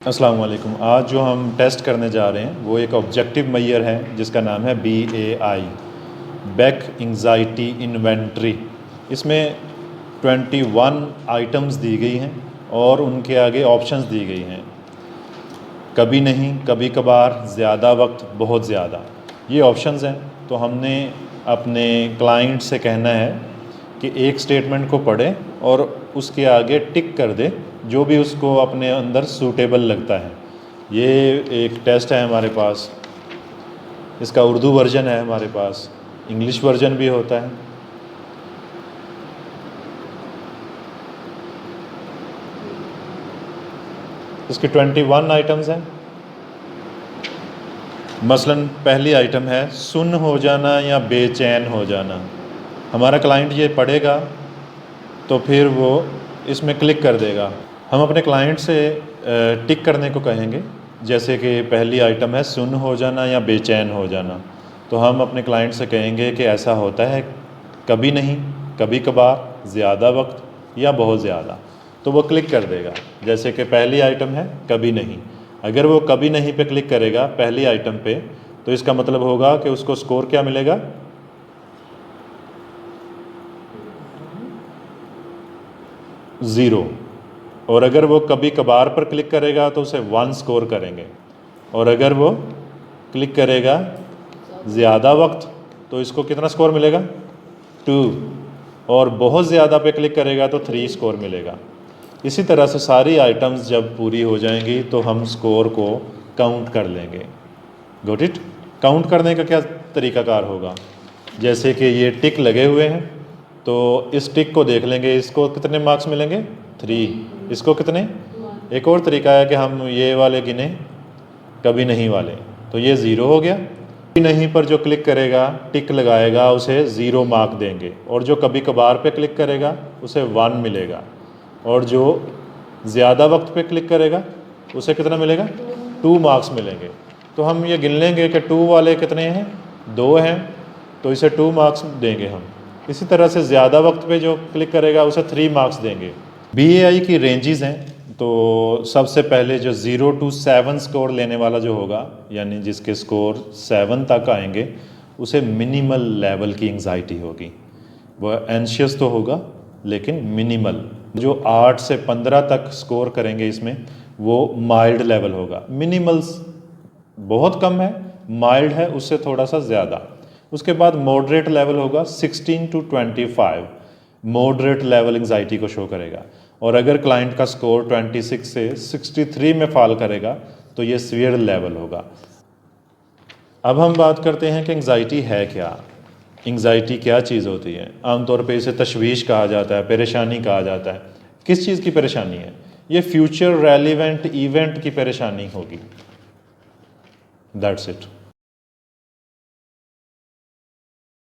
अस्सलाम वालेकुम। आज जो हम टेस्ट करने जा रहे हैं वो एक ऑब्जेक्टिव मेजर है जिसका नाम है BAI, बैक एंग्जाइटी इन्वेंट्री। इसमें 21 आइटम्स दी गई हैं और उनके आगे ऑप्शंस दी गई हैं। कभी नहीं, कभी कभार, ज़्यादा वक्त, बहुत ज़्यादा, ये ऑप्शंस हैं। तो हमने अपने क्लाइंट से कहना है कि एक स्टेटमेंट को पढ़े और उसके आगे टिक कर दे जो भी उसको अपने अंदर सूटेबल लगता है। ये एक टेस्ट है हमारे पास। इसका उर्दू वर्जन है हमारे पास, इंग्लिश वर्जन भी होता है। इसके 21 आइटम्स हैं। मसलन पहली आइटम है सुन्न हो जाना या बेचैन हो जाना। हमारा क्लाइंट ये पढ़ेगा तो फिर वो इसमें क्लिक कर देगा। हम अपने क्लाइंट से टिक करने को कहेंगे। जैसे कि पहली आइटम है सुन्न हो जाना या बेचैन हो जाना, तो हम अपने क्लाइंट से कहेंगे कि ऐसा होता है कभी नहीं, कभी कभार, ज़्यादा वक्त या बहुत ज़्यादा। तो वो क्लिक कर देगा। जैसे कि पहली आइटम है कभी नहीं, अगर वो कभी नहीं पे क्लिक करेगा पहली आइटम पे, तो इसका मतलब होगा कि उसको स्कोर क्या मिलेगा, 0। और अगर वो कभी कभार पर क्लिक करेगा तो उसे 1 स्कोर करेंगे। और अगर वो क्लिक करेगा ज़्यादा वक्त तो इसको कितना स्कोर मिलेगा, 2। और बहुत ज़्यादा पे क्लिक करेगा तो 3 स्कोर मिलेगा। इसी तरह से सारी आइटम्स जब पूरी हो जाएंगी तो हम स्कोर को काउंट कर लेंगे। Got it? काउंट करने का क्या तरीक़ाकार होगा, जैसे कि ये टिक लगे हुए हैं तो इस टिक को देख लेंगे, इसको कितने मार्क्स मिलेंगे, 3। इसको कितने। एक और तरीका है कि हम ये वाले गिने, कभी नहीं वाले, तो ये 0 हो गया। कभी नहीं पर जो क्लिक करेगा, टिक लगाएगा, उसे 0 मार्क देंगे। और जो कभी कभार पे क्लिक करेगा उसे 1 मिलेगा। और जो ज़्यादा वक्त पे क्लिक करेगा उसे कितना मिलेगा, 2 मार्क्स मिलेंगे। तो हम ये गिन लेंगे कि 2 वाले कितने हैं, 2 हैं, तो इसे 2 मार्क्स देंगे हम। इसी तरह से ज़्यादा वक्त पे जो क्लिक करेगा उसे 3 मार्क्स देंगे। BAI की रेंजेस हैं। तो सबसे पहले जो 0 to 7 स्कोर लेने वाला जो होगा, यानी जिसके स्कोर 7 तक आएंगे, उसे मिनिमल लेवल की एंग्जाइटी होगी। वह एंशियस तो होगा लेकिन मिनिमल। जो 8 से 15 तक स्कोर करेंगे इसमें, वो माइल्ड लेवल होगा। मिनिमल्स बहुत कम है, माइल्ड है उससे थोड़ा सा ज़्यादा। उसके बाद मॉडरेट लेवल होगा 16 to 25, मॉडरेट लेवल एंग्जाइटी को शो करेगा। और अगर क्लाइंट का स्कोर 26 से 63 में फॉल करेगा तो ये सीवियर लेवल होगा। अब हम बात करते हैं कि एंग्जाइटी है क्या। एंग्जाइटी क्या चीज़ होती है। आमतौर पे इसे तशवीश कहा जाता है, परेशानी कहा जाता है। किस चीज़ की परेशानी है, ये फ्यूचर रेलिवेंट इवेंट की परेशानी होगी। That's it.